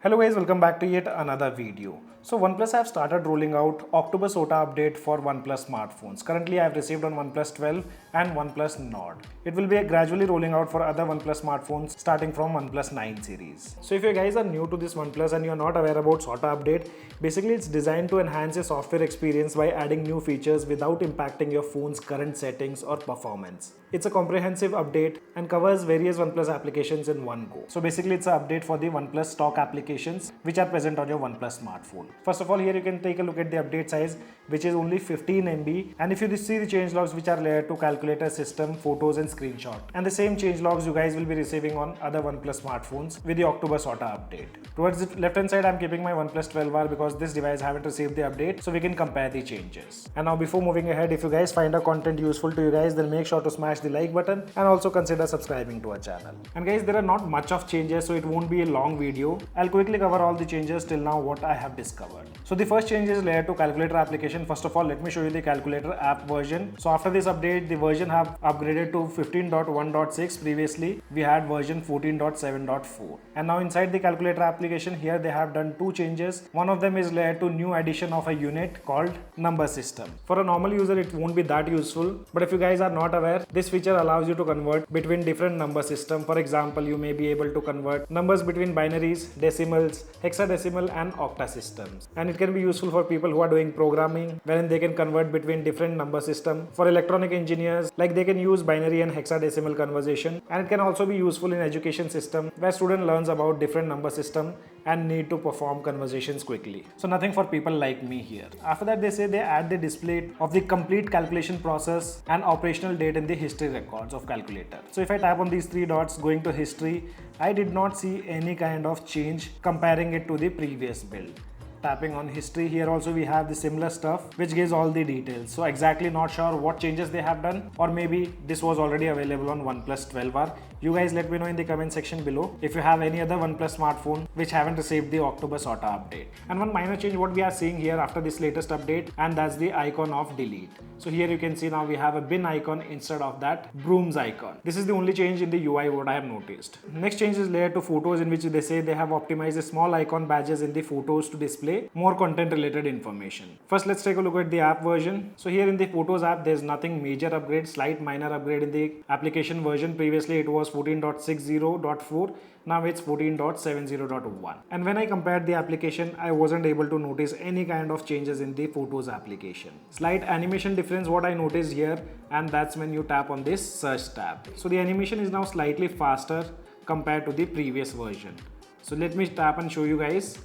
Hello guys, welcome back to yet another video. So OnePlus have started rolling out October SOTA update for OnePlus smartphones. Currently I have received on OnePlus 12 and OnePlus Nord. It will be gradually rolling out for other OnePlus smartphones starting from OnePlus 9 series. So if you guys are new to this OnePlus and you are not aware about SOTA update, basically it's designed to enhance your software experience by adding new features without impacting your phone's current settings or performance. It's a comprehensive update and covers various OnePlus applications in one go. So basically it's an update for the OnePlus stock applications which are present on your OnePlus smartphone. First of all, here you can take a look at the update size, which is only 15 MB, and if you see the changelogs which are related to calculator, system, photos and screenshot, and the same changelogs you guys will be receiving on other OnePlus smartphones with the October SOTA update. Towards the left hand side I'm keeping my OnePlus 12R because this device haven't received the update, so we can compare the changes. And now before moving ahead, if you guys find our content useful to you guys, then make sure to smash the like button and also consider subscribing to our channel. And guys, there are not much of changes, so it won't be a long video. I'll quickly cover all the changes till now what I have discovered. So the first change is related to calculator application. First of all, let me show you the calculator app version. So after this update, the version have upgraded to 15.1.6. Previously we had version 14.7.4, and now inside the calculator application here they have done two changes. One of them is related to new addition of a unit called number system. For a normal user it won't be that useful, but if you guys are not aware, this feature allows you to convert between different number system. For example, you may be able to convert numbers between binaries, decimals, hexadecimal and octa systems, and it can be useful for people who are doing programming wherein they can convert between different number system. For electronic engineers, like they can use binary and hexadecimal conversion, and it can also be useful in education system where student learns about different number system and need to perform conversations quickly. So nothing for people like me here. After that, they say they add the display of the complete calculation process and operational date in the history records of calculator. So if I tap on these three dots going to history, I did not see any kind of change comparing it to the previous build. Tapping on history, here also we have the similar stuff which gives all the details. So exactly not sure what changes they have done, or maybe this was already available on OnePlus 12R. You guys let me know in the comment section below if you have any other OnePlus smartphone which haven't received the October SOTA update. And one minor change what we are seeing here after this latest update, and that's the icon of delete. So here you can see now we have a bin icon instead of that brooms icon. This is the only change in the UI what I have noticed. Next change is related to photos, in which they say they have optimized the small icon badges in the photos to display more content related information. First let's take a look at the app version. So here in the Photos app there's nothing major upgrade, slight minor upgrade in the application version. Previously it was 14.60.4, now it's 14.70.1, and when I compared the application I wasn't able to notice any kind of changes in the Photos application. Slight animation difference what I noticed here, and that's when you tap on this search tab. So the animation is now slightly faster compared to the previous version. So let me tap and show you guys.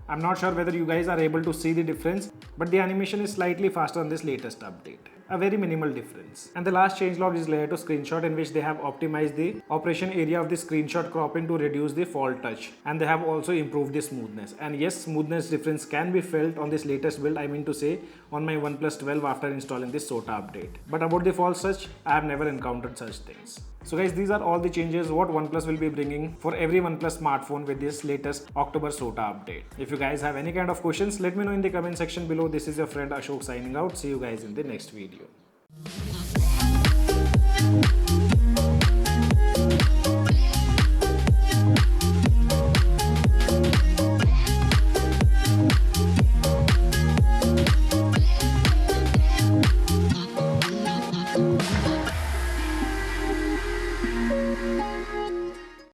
I'm not sure whether you guys are able to see the difference, but the animation is slightly faster on this latest update. A very minimal difference. And the last changelog is related to screenshot, in which they have optimized the operation area of the screenshot cropping to reduce the fault touch, and they have also improved the smoothness. And yes, smoothness difference can be felt on this latest build, I mean to say on my OnePlus 12 after installing this SOTA update. But about the fault touch, I have never encountered such things. So guys, these are all the changes what OnePlus will be bringing for every OnePlus smartphone with this latest October SOTA update. If you guys have any kind of questions, let me know in the comment section below. This is your friend Ashok signing out. See you guys in the next video.